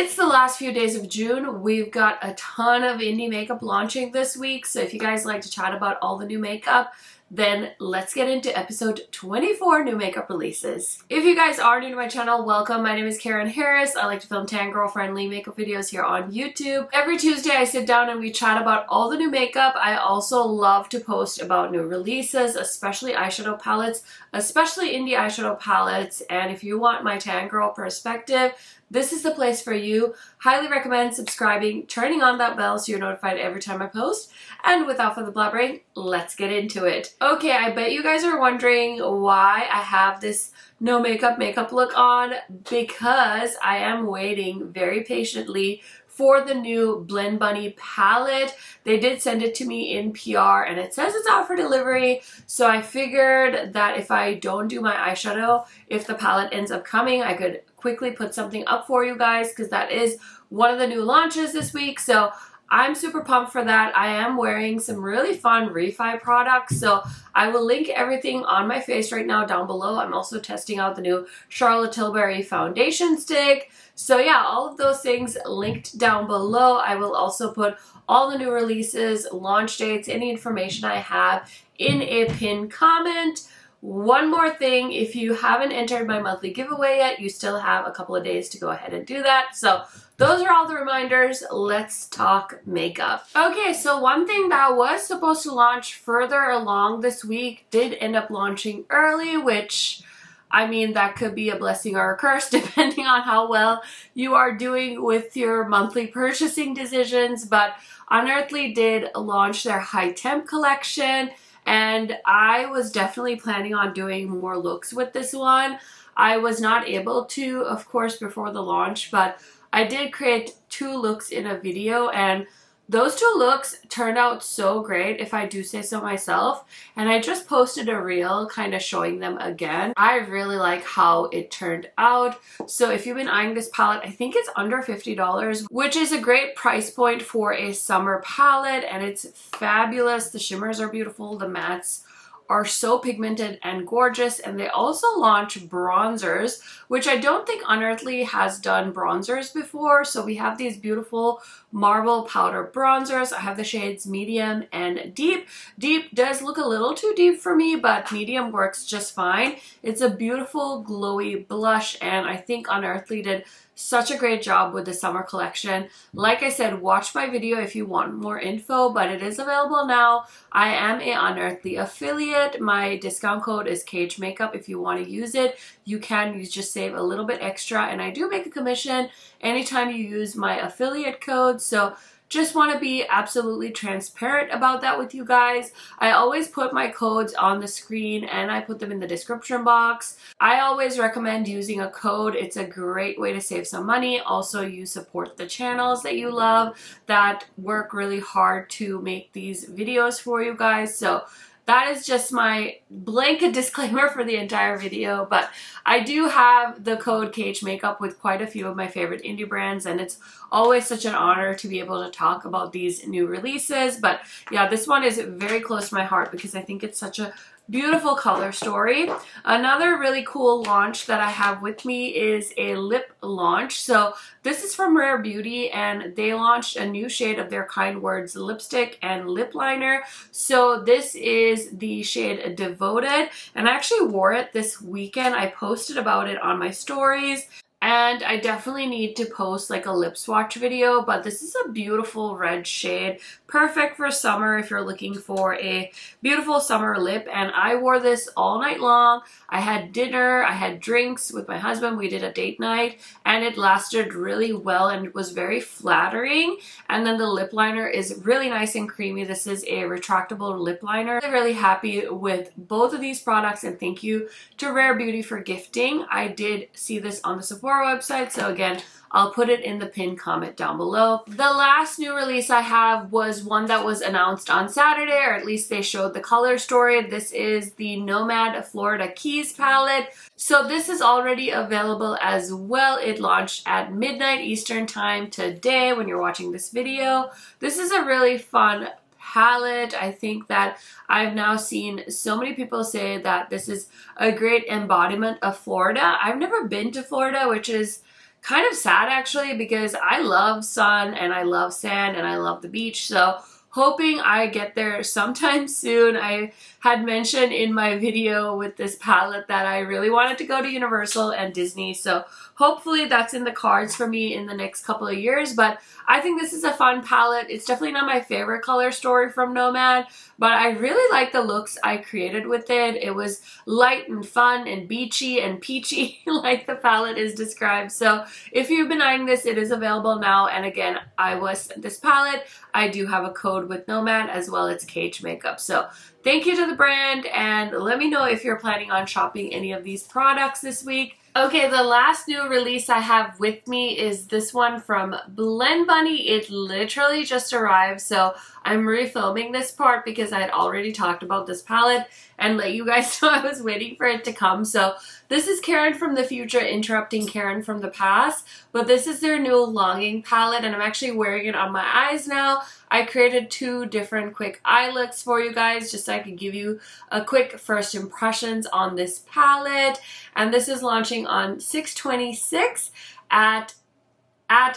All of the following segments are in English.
It's the last few days of June. We've got a ton of indie makeup launching this week, so if you guys like to chat about all the new makeup, then let's get into episode 24 new makeup releases. If you guys are new to my channel, welcome. My name is KARENHARRIS. I like to film tan girl friendly makeup videos here on YouTube. Every Tuesday I sit down and we chat about all the new makeup. I also love to post about new releases, especially eyeshadow palettes, especially indie eyeshadow palettes. And if you want my tan girl perspective, this is the place for you. Highly recommend subscribing, turning on that bell so you're notified every time I post. And without further blabbering, let's get into it. Okay, I bet you guys are wondering why I have this no makeup look on, because I am waiting very patiently for the new Blend Bunny palette. They did send it to me in PR and it says it's out for delivery. So I figured that if I don't do my eyeshadow, if the palette ends up coming, I could quickly put something up for you guys because that is one of the new launches this week. So I'm super pumped for that. I am wearing some really fun Refi products, so I will link everything on my face right now down below. I'm also testing out the new Charlotte Tilbury foundation stick. So yeah, all of those things linked down below. I will also put all the new releases, launch dates, any information I have in a pinned comment. One more thing, if you haven't entered my monthly giveaway yet, you still have a couple of days to go ahead and do that. So those are all the reminders. Let's talk makeup. Okay, so one thing that was supposed to launch further along this week did end up launching early, which, I mean, that could be a blessing or a curse depending on how well you are doing with your monthly purchasing decisions. But Unearthly did launch their high temp collection, and I was definitely planning on doing more looks with this one. I was not able to, of course, before the launch, but I did create 2 looks in a video, and those 2 looks turned out so great, if I do say so myself. And I just posted a reel kind of showing them again. I really like how it turned out. So if you've been eyeing this palette, I think it's under $50, which is a great price point for a summer palette, and it's fabulous. The shimmers are beautiful, the mattes are so pigmented and gorgeous, and they also launch bronzers, which I don't think Unearthly has done bronzers before. So we have these beautiful marble powder bronzers. I have the shades medium and deep. Deep does look a little too deep for me, but medium works just fine. It's a beautiful glowy blush, and I think Unearthly did such a great job with the summer collection. Like I said, watch my video if you want more info, but it is available now. I am a Unearthly affiliate. My discount code is KHMAKEUP. If you want to use it, you can. You just save a little bit extra, and I do make a commission anytime you use my affiliate code. So just want to be absolutely transparent about that with you guys. I always put my codes on the screen and I put them in the description box. I always recommend using a code. It's a great way to save some money. Also, you support the channels that you love that work really hard to make these videos for you guys. So that is just my blanket disclaimer for the entire video, but I do have the code KHMAKEUP with quite a few of my favorite indie brands, and it's always such an honor to be able to talk about these new releases. But yeah, this one is very close to my heart because I think it's such a beautiful color story. Another really cool launch that I have with me is a lip launch. So this is from Rare Beauty, and they launched a new shade of their Kind Words lipstick and lip liner. So this is the shade Devoted, and I actually wore it this weekend. I posted about it on my stories. And I definitely need to post like a lip swatch video, but this is a beautiful red shade, perfect for summer if you're looking for a beautiful summer lip. And I wore this all night long. I had dinner, I had drinks with my husband, we did a date night, and it lasted really well and it was very flattering. And then the lip liner is really nice and creamy. This is a retractable lip liner. I'm really happy with both of these products, and thank you to Rare Beauty for gifting. I did see this on the Sephora website, so again, I'll put it in the pinned comment down below. The last new release I have was one that was announced on Saturday, or at least they showed the color story. This is the Nomad Florida Keys palette. So this is already available as well. It launched at midnight Eastern time today when you're watching this video. This is a really fun palette. I think that I've now seen so many people say that this is a great embodiment of Florida. I've never been to Florida, which is kind of sad actually, because I love sun and I love sand and I love the beach. So hoping I get there sometime soon. I had mentioned in my video with this palette that I really wanted to go to Universal and Disney, so hopefully that's in the cards for me in the next couple of years. But I think this is a fun palette. It's definitely not my favorite color story from Nomad, but I really like the looks I created with it. It was light and fun and beachy and peachy like the palette is described. So if you've been eyeing this, it is available now. And again, I was sent this palette. I do have a code with Nomad as well as KHMAKEUP. So thank you to the brand, and let me know if you're planning on shopping any of these products this week. Okay, the last new release I have with me is this one from Blend Bunny. It literally just arrived, so I'm refilming this part because I had already talked about this palette and let you guys know I was waiting for it to come. So this is Karen from the future interrupting Karen from the past, but this is their new Longing palette, and I'm actually wearing it on my eyes now. I created 2 different quick eye looks for you guys just so I could give you a quick first impressions on this palette. And this is launching on 6/26 at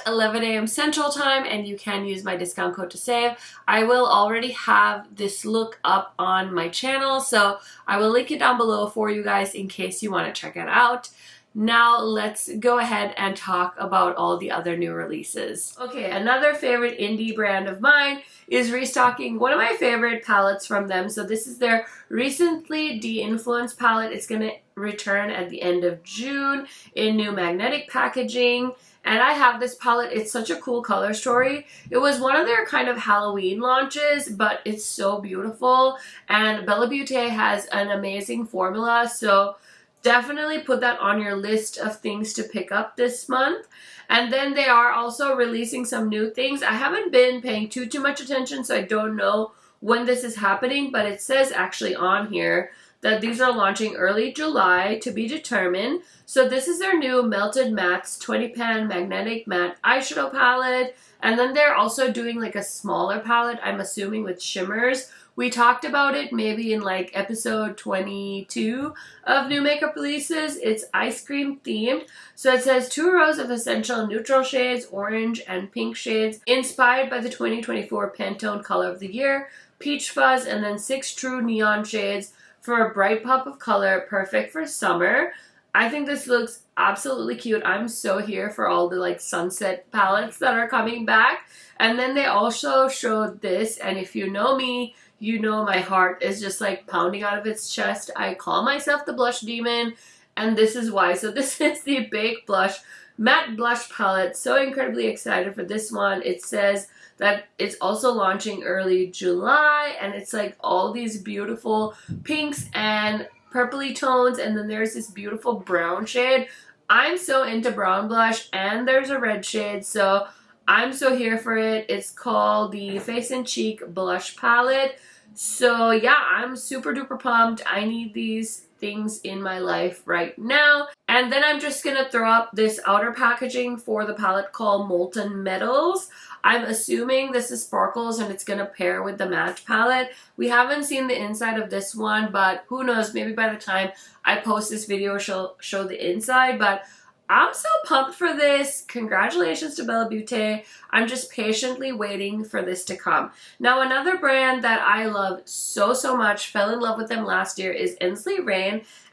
11 a.m. Central Time, and you can use my discount code to save. I will already have this look up on my channel, so I will link it down below for you guys in case you want to check it out. Now let's go ahead and talk about all the other new releases. Okay, another favorite indie brand of mine is restocking one of my favorite palettes from them. So this is their recently de-influenced palette. It's going to return at the end of June in new magnetic packaging. And I have this palette. It's such a cool color story. It was one of their kind of Halloween launches, but it's so beautiful. And Bella Beaute has an amazing formula, so definitely put that on your list of things to pick up this month. And then they are also releasing some new things. I haven't been paying too much attention, so I don't know when this is happening, but it says actually on here that these are launching early July, to be determined. So this is their new Melted Mattes 20 pan magnetic matte eyeshadow palette. And then they're also doing like a smaller palette, I'm assuming with shimmers. We talked about it maybe in like episode 22 of new makeup releases. It's ice cream themed. So it says 2 rows of essential neutral shades, orange and pink shades, inspired by the 2024 Pantone color of the year, peach fuzz, and then 6 true neon shades for a bright pop of color, perfect for summer. I think this looks absolutely cute. I'm so here for all the like sunset palettes that are coming back. And then they also showed this, and if you know me, you know my heart is just like pounding out of its chest. I call myself the blush demon, and this is why. So this is the Baked Blush Matte Blush Palette. So incredibly excited for this one. It says that it's also launching early July, and it's like all these beautiful pinks and purpley tones, and then there's this beautiful brown shade. I'm so into brown blush, and there's a red shade, so I'm so here for it. It's called the Face and Cheek Blush Palette. So yeah, I'm super duper pumped. I need these things in my life right now. And then I'm just gonna throw up this outer packaging for the palette called Molten Metals. I'm assuming this is sparkles and it's gonna pair with the match palette. We haven't seen the inside of this one, but who knows, maybe by the time I post this video she'll show the inside. But I'm so pumped for this. Congratulations to Bella Beaute. I'm just patiently waiting for this to come. Now, another brand that I love so much, fell in love with them last year, is Ensley,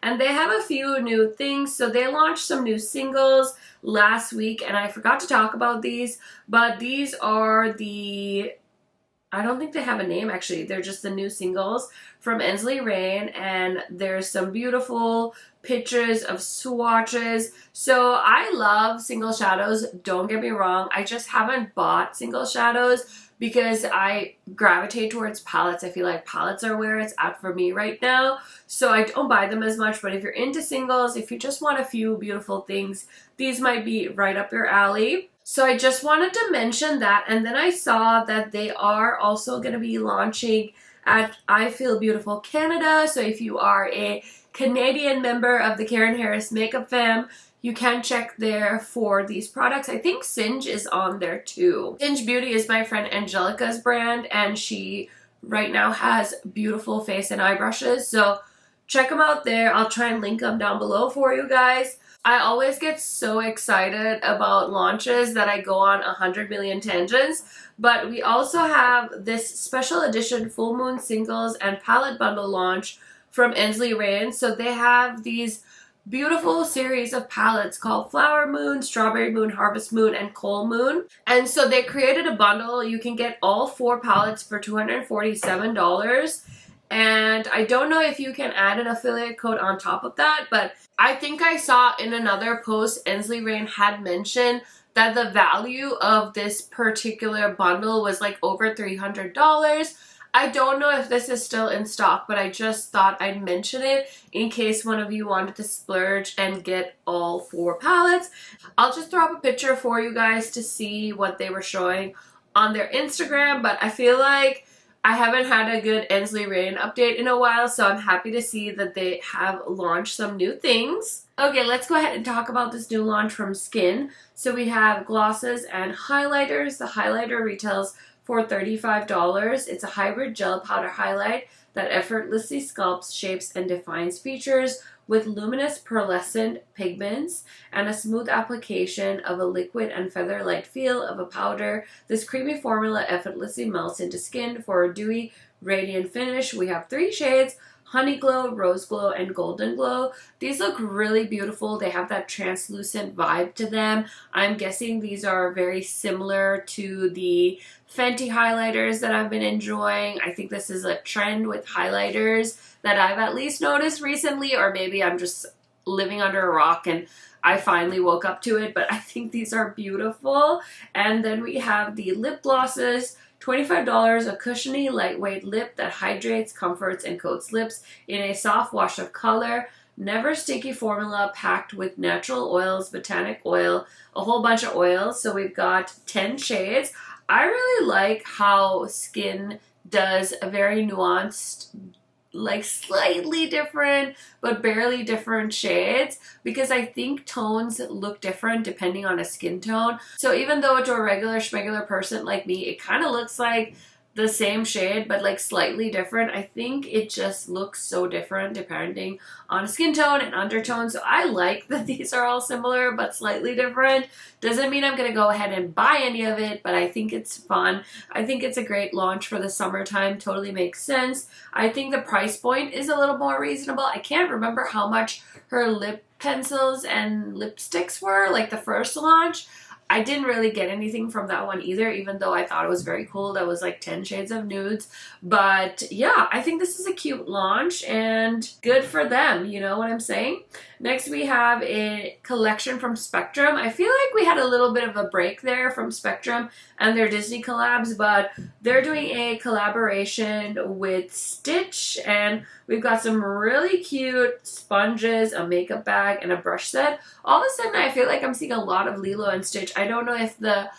and they have a few new things. So they launched some new singles last week, and I forgot to talk about these, but these are the, I don't think they have a name actually. They're just the new singles from Ensley, and there's some beautiful pictures of swatches. So I love single shadows, don't get me wrong. I just haven't bought single shadows because I gravitate towards palettes. I feel like palettes are where it's at for me right now. So I don't buy them as much, but if you're into singles, if you just want a few beautiful things, these might be right up your alley. So I just wanted to mention that, and then I saw that they are also going to be launching at I Feel Beautiful Canada. So if you are a Canadian member of the KARENHARRIS makeup fam, you can check there for these products. I think Singe is on there too. Singe Beauty is my friend Angelica's brand, and she right now has beautiful face and eye brushes. So check them out there. I'll try and link them down below for you guys. I always get so excited about launches that I go on 100 million tangents, but we also have this special edition full moon singles and palette bundle launch from Ensley. So they have these beautiful series of palettes called Flower Moon, Strawberry Moon, Harvest Moon, and Coal Moon. And so they created a bundle. You can get all 4 palettes for $247. And I don't know if you can add an affiliate code on top of that, but I think I saw in another post Ensley had mentioned that the value of this particular bundle was like over $300. I don't know if this is still in stock, but I just thought I'd mention it in case one of you wanted to splurge and get all 4 palettes. I'll just throw up a picture for you guys to see what they were showing on their Instagram, but I feel like I haven't had a good Ensley update in a while, so I'm happy to see that they have launched some new things. Okay, let's go ahead and talk about this new launch from Skin. So we have glosses and highlighters. The highlighter retails for $35. It's a hybrid gel powder highlight that effortlessly sculpts, shapes, and defines features with luminous pearlescent pigments and a smooth application of a liquid and feather-light feel of a powder. This creamy formula effortlessly melts into skin for a dewy, radiant finish. We have 3 shades: Honey Glow, Rose Glow, and Golden Glow. These look really beautiful. They have that translucent vibe to them. I'm guessing these are very similar to the Fenty highlighters that I've been enjoying. I think this is a trend with highlighters that I've at least noticed recently, or maybe I'm just living under a rock and I finally woke up to it, but I think these are beautiful. And then we have the lip glosses. $25, a cushiony, lightweight lip that hydrates, comforts, and coats lips in a soft wash of color. Never sticky formula packed with natural oils, botanic oil, a whole bunch of oils. So we've got 10 shades. I really like how Skin does a very nuanced, like slightly different but barely different shades, because I think tones look different depending on a skin tone. So even though to a regular schmegular person like me, it kind of looks like the same shade but like slightly different, I think it just looks so different depending on skin tone and undertone. So I like that these are all similar but slightly different. Doesn't mean I'm gonna go ahead and buy any of it, but I think it's fun. I think it's a great launch for the summertime. Totally makes sense. I think the price point is a little more reasonable. I can't remember how much her lip pencils and lipsticks were like the first launch. I didn't really get anything from that one either, even though I thought it was very cool. That was like 10 shades of nudes. But yeah, I think this is a cute launch and good for them, you know what I'm saying? Next we have a collection from Spectrum. I feel like we had a little bit of a break there from Spectrum and their Disney collabs, but they're doing a collaboration with Stitch, and we've got some really cute sponges, a makeup bag, and a brush set. All of a sudden I feel like I'm seeing a lot of Lilo and Stitch. I don't know if the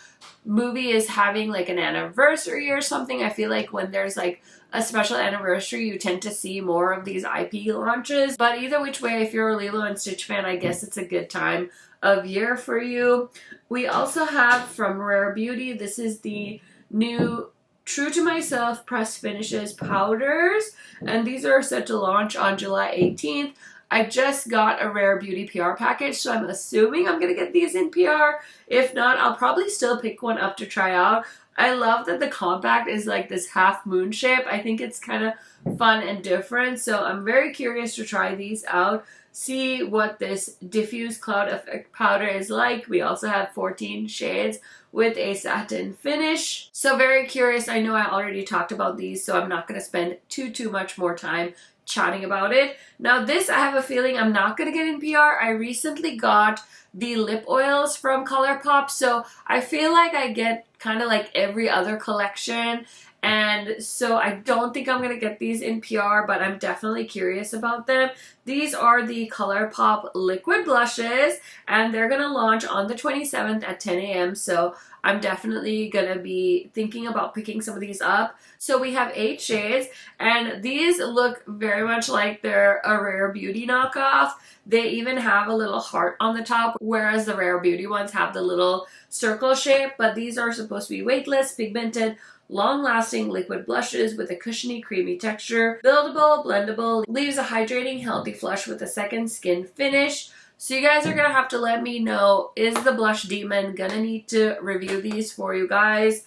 movie is having like an anniversary or something. I feel like when there's like a special anniversary, you tend to see more of these IP launches. But either which way, if you're a Lilo and Stitch fan, I guess it's a good time of year for you. We also have from Rare Beauty, this is the new True to Myself Pressed Finishes powders, and these are set to launch on July 18th. I just got a Rare Beauty PR package, so I'm assuming I'm going to get these in PR. If not, I'll probably still pick one up to try out. I love that the compact is like this half moon shape. I think it's kind of fun and different, so I'm very curious to try these out, see what this diffuse cloud effect powder is like. We also have 14 shades with a satin finish, so very curious. I know I already talked about these, so I'm not going to spend too much more time chatting about it. Now this, I have a feeling I'm not going to get in PR. I recently got the lip oils from Colourpop, so I feel like I get kind of like every other collection, and so I don't think I'm going to get these in PR, but I'm definitely curious about them. These are the Colourpop liquid blushes, and they're going to launch on the 27th at 10 a.m. so I'm definitely going to be thinking about picking some of these up. So we have 8 shades, and these look very much like they're a Rare Beauty knockoff. They even have a little heart on the top, whereas the Rare Beauty ones have the little circle shape, but these are supposed to be weightless, pigmented, long-lasting liquid blushes with a cushiony, creamy texture, buildable, blendable, leaves a hydrating, healthy flush with a second skin finish. So you guys are gonna have to let me know, is the Blush Demon gonna need to review these for you guys?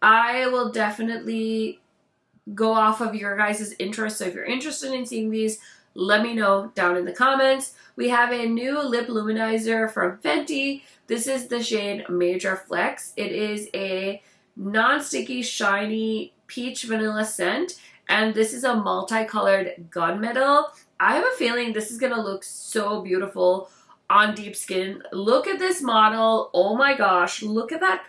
I will definitely go off of your guys' interest. So if you're interested in seeing these, let me know down in the comments. We have a new lip luminizer from Fenty. This is the shade Major Flex. It is a non-sticky, shiny peach vanilla scent, and this is a multicolored gunmetal. I have a feeling this is gonna look so beautiful on deep skin. Look at this model. Oh my gosh, look at that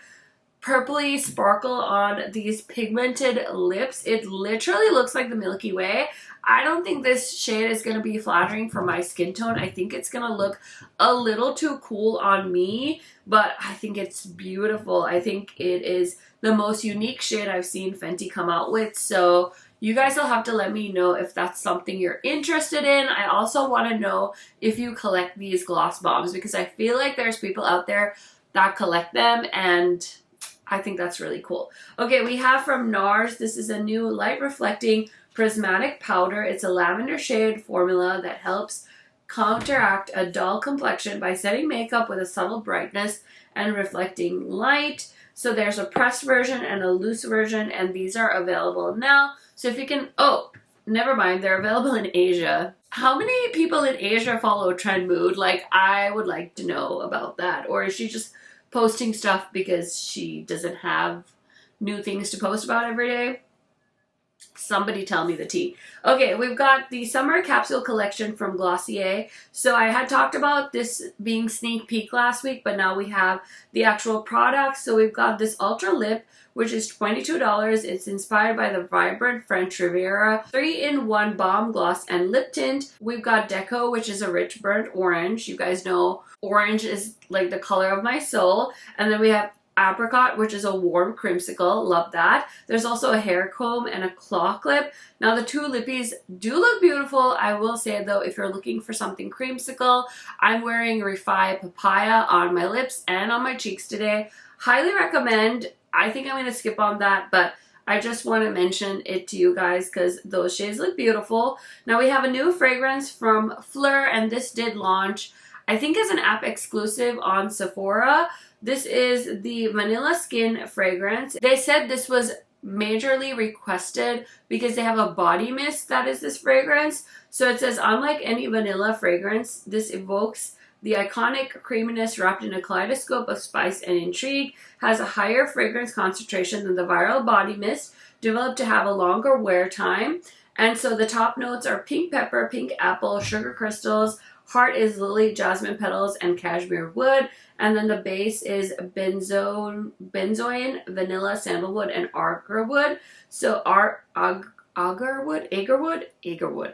purpley sparkle on these pigmented lips. It literally looks like the Milky Way. I don't think this shade is going to be flattering for my skin tone. I think it's going to look a little too cool on me, but I think it's beautiful. I think it is the most unique shade I've seen Fenty come out with. So you guys will have to let me know if that's something you're interested in. I also want to know if you collect these gloss bombs, because I feel like there's people out there that collect them, and I think that's really cool. Okay, we have from NARS, this is a new light reflecting prismatic powder. It's a lavender shade formula that helps counteract a dull complexion by setting makeup with a subtle brightness and reflecting light. So there's a pressed version and a loose version, and these are available now. So if you can, oh, never mind, they're available in Asia. How many people in Asia follow Trend Mood? Like, I would like to know about that. Or is she just posting stuff because she doesn't have new things to post about every day? Somebody tell me the tea. Okay, we've got the summer capsule collection from Glossier. So I had talked about this being sneak peek last week, but now we have the actual product. So we've got this Ultra Lip, which is $22. It's inspired by the vibrant French Riviera 3-in-1 balm gloss and lip tint. We've got Deco, which is a rich burnt orange. You guys know orange is like the color of my soul. And then we have Apricot, which is a warm creamsicle. Love that. There's also a hair comb and a claw clip. Now the two lippies do look beautiful. I will say though, if you're looking for something creamsicle, I'm wearing Refi Papaya on my lips and on my cheeks today. Highly recommend. I think I'm going to skip on that, but I just want to mention it to you guys because those shades look beautiful. Now we have a new fragrance from Fleur, and this did launch, I think, as an app exclusive on Sephora. This is the Vanilla Skin fragrance. They said this was majorly requested because they have a body mist that is this fragrance. So it says, unlike any vanilla fragrance, this evokes the iconic creaminess wrapped in a kaleidoscope of spice and intrigue, has a higher fragrance concentration than the viral body mist, developed to have a longer wear time. And so the top notes are pink pepper, pink apple, sugar crystals, heart is lily, jasmine petals, and cashmere wood. And then the base is benzoin, vanilla, sandalwood, and agarwood. So agarwood,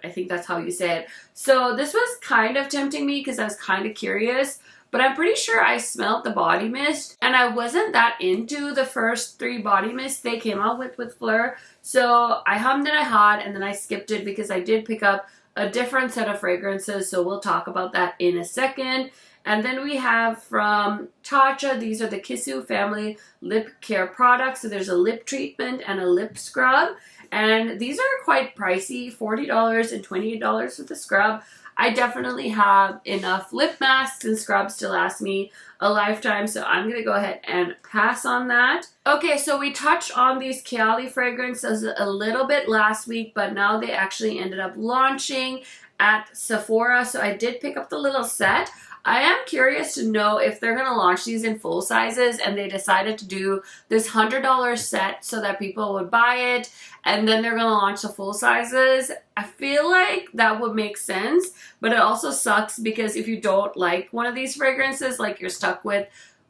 I think that's how you say it. So this was kind of tempting me because I was kind of curious, but I'm pretty sure I smelled the body mist, and I wasn't that into the first 3 body mists they came out with Fleur. So I hummed and I hawed, and then I skipped it because I did pick up a different set of fragrances, so we'll talk about that in a second. And then we have from Tatcha, these are the Kissu family lip care products. So there's a lip treatment and a lip scrub. And these are quite pricey, $40 and $28 for the scrub. I definitely have enough lip masks and scrubs to last me a lifetime, so I'm going to go ahead and pass on that. Okay, so we touched on these Kayali fragrances a little bit last week, but now they actually ended up launching at Sephora, so I did pick up the little set. I am curious to know if they're going to launch these in full sizes and they decided to do this $100 set so that people would buy it and then they're going to launch the full sizes. I feel like that would make sense, but it also sucks because if you don't like one of these fragrances, like you're stuck with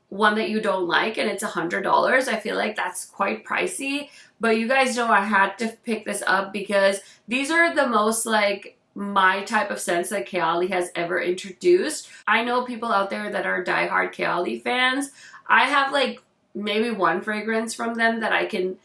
one that you don't like and it's $100, I feel like that's quite pricey. But you guys know I had to pick this up because these are the most like my type of scents that Kayali has ever introduced. I know people out there that are diehard Kayali fans. I have like maybe one fragrance from them that I can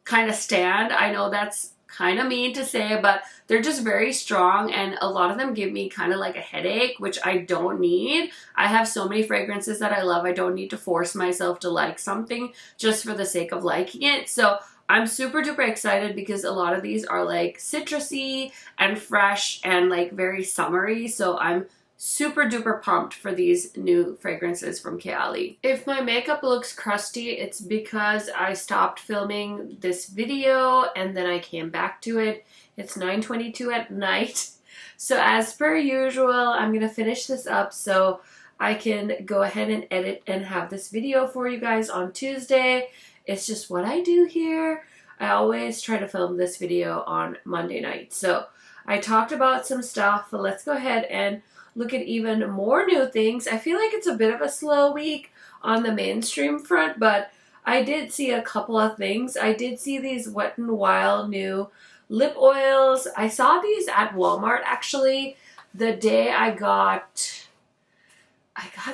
kind of stand. I know that's kind of mean to say, but they're just very strong and a lot of them give me kind of like a headache, which I don't need. I have so many fragrances that I love. I don't need to force myself to like something just for the sake of liking it. So I'm super duper excited because a lot of these are like citrusy and fresh and like very summery. So I'm super duper pumped for these new fragrances from Kayali. If my makeup looks crusty, it's because I stopped filming this video and then I came back to it. It's 9:22 at night. So as per usual, I'm gonna finish this up so I can go ahead and edit and have this video for you guys on Tuesday. It's just what I do here. I always try to film this video on Monday night. So I talked about some stuff, but let's go ahead and look at even more new things. I feel like it's a bit of a slow week on the mainstream front, but I did see a couple of things. I did see these Wet n Wild new lip oils. I saw these at Walmart actually the day I got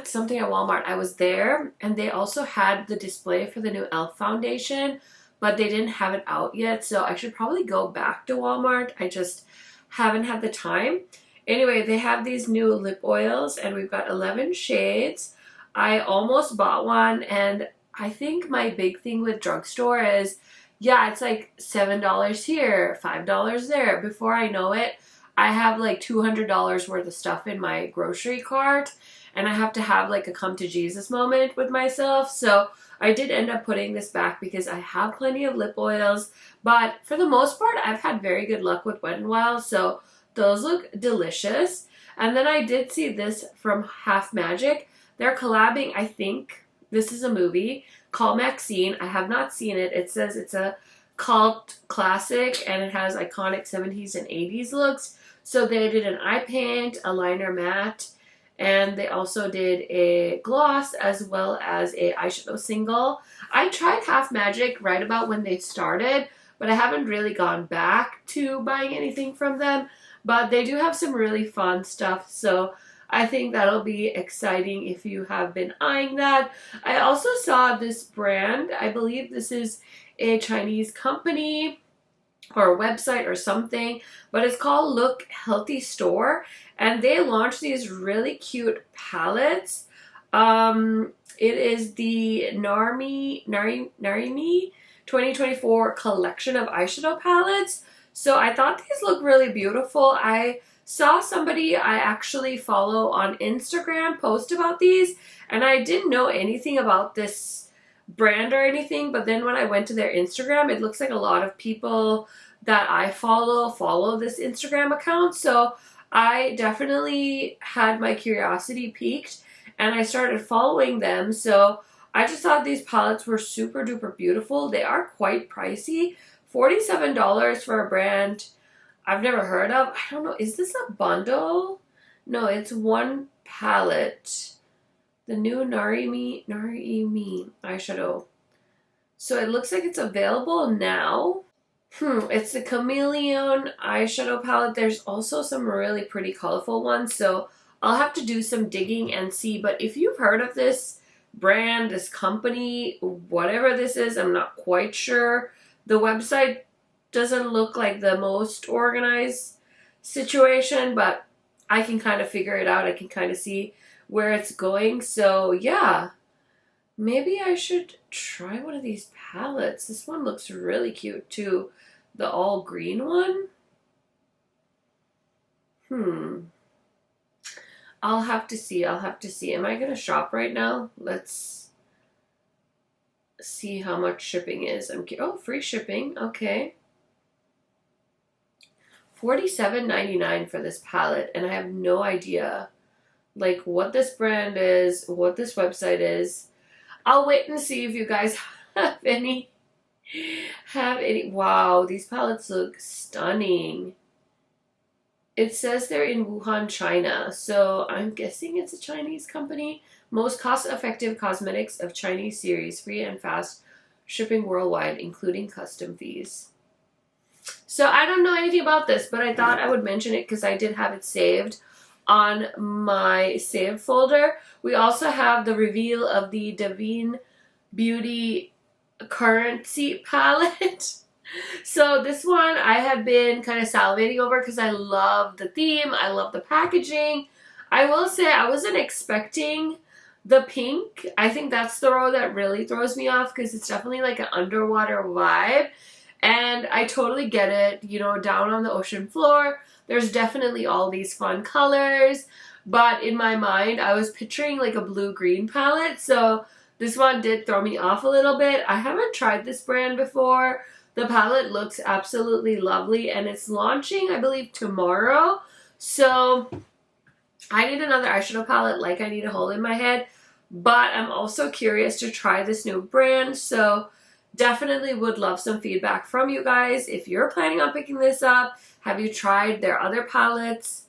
something at Walmart. I was there and they also had the display for the new e.l.f. foundation, but they didn't have it out yet, so I should probably go back to Walmart. I just haven't had the time. Anyway, they have these new lip oils and we've got 11 shades. I almost bought one, and I think my big thing with drugstore is, yeah, it's like $7 here, $5 there. Before I know it, I have like $200 worth of stuff in my grocery cart, and I have to have like a come to Jesus moment with myself. So I did end up putting this back because I have plenty of lip oils, but for the most part, I've had very good luck with Wet n Wild, so those look delicious. And then I did see this from Half Magic. They're collabing, I think, this is a movie, called Maxine. I have not seen it. It says it's a cult classic and it has iconic 70s and 80s looks. So they did an eye paint, a liner matte, and they also did a gloss as well as a eyeshadow single. I tried Half Magic right about when they started, but I haven't really gone back to buying anything from them. But they do have some really fun stuff, so I think that'll be exciting if you have been eyeing that. I also saw this brand. I believe this is a Chinese company or a website or something, but it's called Look Healthy Store, and they launched these really cute palettes. It is the Narimi 2024 collection of eyeshadow palettes. So I thought these look really beautiful. I saw somebody I actually follow on Instagram post about these, and I didn't know anything about this brand or anything, but then when I went to their Instagram, it looks like a lot of people that I follow this Instagram account. So I definitely had my curiosity piqued and I started following them. So I just thought these palettes were super duper beautiful. They are quite pricey. $47 for a brand I've never heard of. I don't know, is this a bundle? No, it's one palette. The new Narimi eyeshadow. So it looks like it's available now. It's the Chameleon eyeshadow palette. There's also some really pretty colorful ones, so I'll have to do some digging and see. But if you've heard of this brand, this company, whatever this is, I'm not quite sure. The website doesn't look like the most organized situation, but I can kind of figure it out. I can kind of see where it's going. So yeah, maybe I should try one of these palettes. This one looks really cute too. The all green one. I'll have to see. Am I going to shop right now? Let's see how much shipping is. Oh, free shipping. Okay. $47.99 for this palette, and I have no idea like what this brand is, what this website is. I'll wait and see if you guys have any. Wow, these palettes look stunning. It says they're in Wuhan, China, so I'm guessing it's a Chinese company. Most cost-effective cosmetics of Chinese series, free and fast shipping worldwide, including custom fees. So I don't know anything about this, but I thought I would mention it because I did have it saved on my saved folder. We also have the reveal of the Davine Beauty Currency palette. So this one I have been kind of salivating over because I love the theme. I love the packaging. I will say I wasn't expecting the pink. I think that's the row that really throws me off because it's definitely like an underwater vibe. And I totally get it, you know, down on the ocean floor. There's definitely all these fun colors. but in my mind I was picturing like a blue-green palette, so this one did throw me off a little bit. I haven't tried this brand before. The palette looks absolutely lovely, and it's launching, I believe, tomorrow. So I need another eyeshadow palette like I need a hole in my head, but I'm also curious to try this new brand, so definitely would love some feedback from you guys. If you're planning on picking this up, have you tried their other palettes?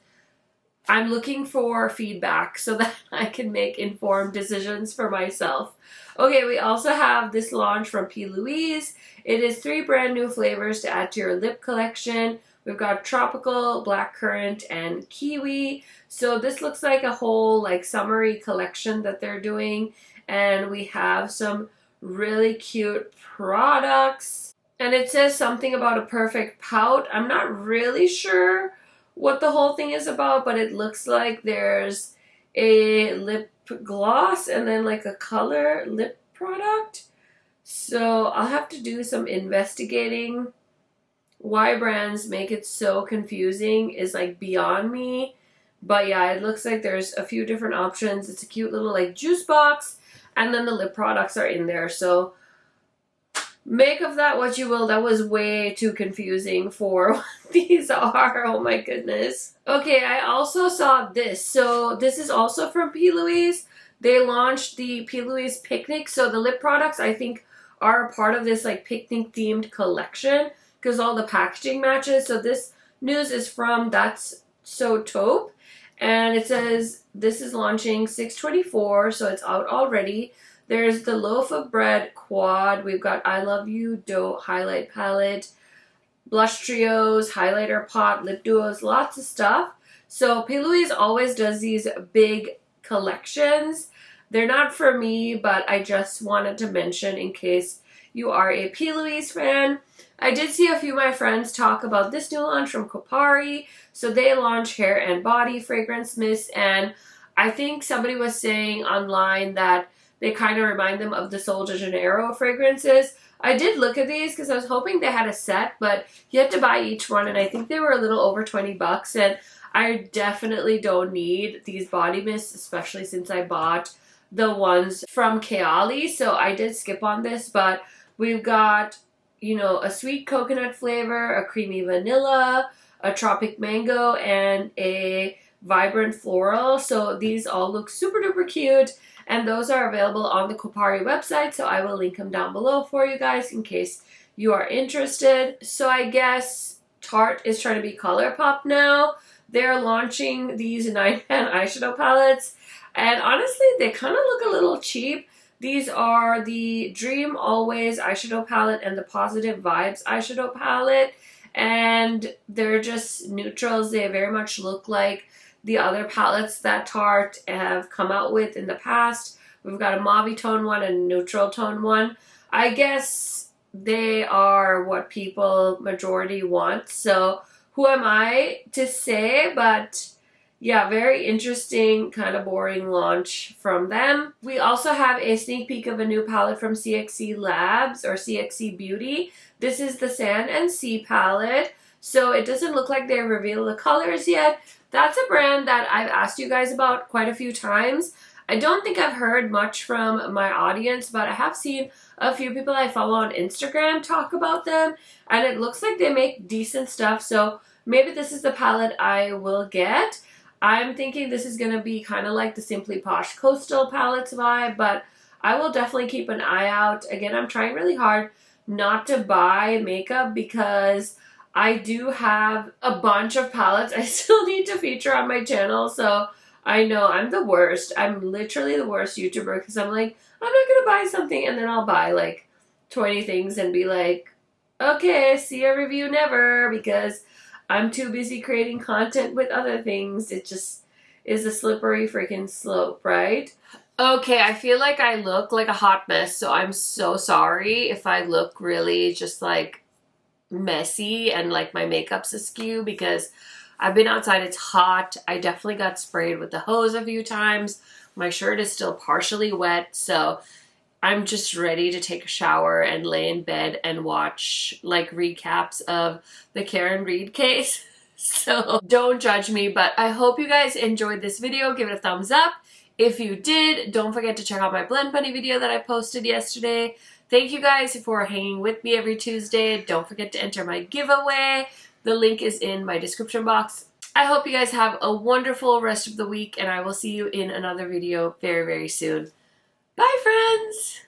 I'm looking for feedback so that I can make informed decisions for myself. Okay, we also have this launch from P. Louise. It is 3 brand new flavors to add to your lip collection. We've got tropical, blackcurrant, and kiwi. So this looks like a whole like summery collection that they're doing. And we have some really cute products. And it says something about a perfect pout. I'm not really sure what the whole thing is about, but it looks like there's a lip gloss and then like a color lip product. So I'll have to do some investigating. Why brands make it so confusing is like beyond me. But yeah, it looks like there's a few different options. It's a cute little like juice box, and then the lip products are in there. So make of that what you will. That was way too confusing for what these are. Oh my goodness. Okay, I also saw this. So this is also from P. Louise. They launched the P. Louise Picnic. So the lip products, I think, are a part of this like picnic themed collection because all the packaging matches. So this news is from That's So Taupe. And it says this is launching 6/24, so it's out already. There's the Loaf of Bread Quad. We've got I Love You Doe Highlight Palette, Blush Trios, Highlighter Pot, Lip Duos, lots of stuff. So P. Louise always does these big collections. They're not for me, but I just wanted to mention in case you are a P. Louise fan. I did see a few of my friends talk about this new launch from Kopari. So they launch hair and body fragrance mists, and I think somebody was saying online that they kind of remind them of the Sol de Janeiro fragrances. I did look at these because I was hoping they had a set, but you had to buy each one, and I think they were a little over 20 bucks, and I definitely don't need these body mists, especially since I bought the ones from Keali, so I did skip on this, but we've got, you know, a sweet coconut flavor, a creamy vanilla, a tropic mango, and a vibrant floral. So these all look super duper cute, and those are available on the Kopari website, so I will link them down below for you guys in case you are interested. So I guess Tarte is trying to be Colourpop now. They're launching these 9-pan eyeshadow palettes, and honestly, they kind of look a little cheap. These are the Dream Always eyeshadow palette and the Positive Vibes eyeshadow palette, and they're just neutrals. They very much look like the other palettes that Tarte have come out with in the past. We've got a mauve tone one and a neutral tone one. I guess they are what people majority want, so who am I to say, but yeah, very interesting, kind of boring launch from them. We also have a sneak peek of a new palette from CXC Labs or CXC Beauty. This is the Sand and Sea palette. So it doesn't look like they revealed the colors yet. That's a brand that I've asked you guys about quite a few times. I don't think I've heard much from my audience, but I have seen a few people I follow on Instagram talk about them, and it looks like they make decent stuff. So maybe this is the palette I will get. I'm thinking this is going to be kind of like the Simply Posh Coastal palettes vibe, but I will definitely keep an eye out. Again, I'm trying really hard not to buy makeup because I do have a bunch of palettes I still need to feature on my channel, so I know I'm the worst. I'm literally the worst YouTuber because I'm like, I'm not going to buy something and then I'll buy like 20 things and be like, okay, see a review never, because I'm too busy creating content with other things. It just is a slippery freaking slope, right? Okay, I feel like I look like a hot mess, so I'm so sorry if I look really just like messy and like my makeup's askew because I've been outside. It's hot. I definitely got sprayed with the hose a few times. My shirt is still partially wet, so I'm just ready to take a shower and lay in bed and watch like recaps of the Karen Read case. So don't judge me, but I hope you guys enjoyed this video. Give it a thumbs up. If you did, don't forget to check out my Blend Bunny video that I posted yesterday. Thank you guys for hanging with me every Tuesday. Don't forget to enter my giveaway. The link is in my description box. I hope you guys have a wonderful rest of the week, and I will see you in another video very, very soon. Bye, friends!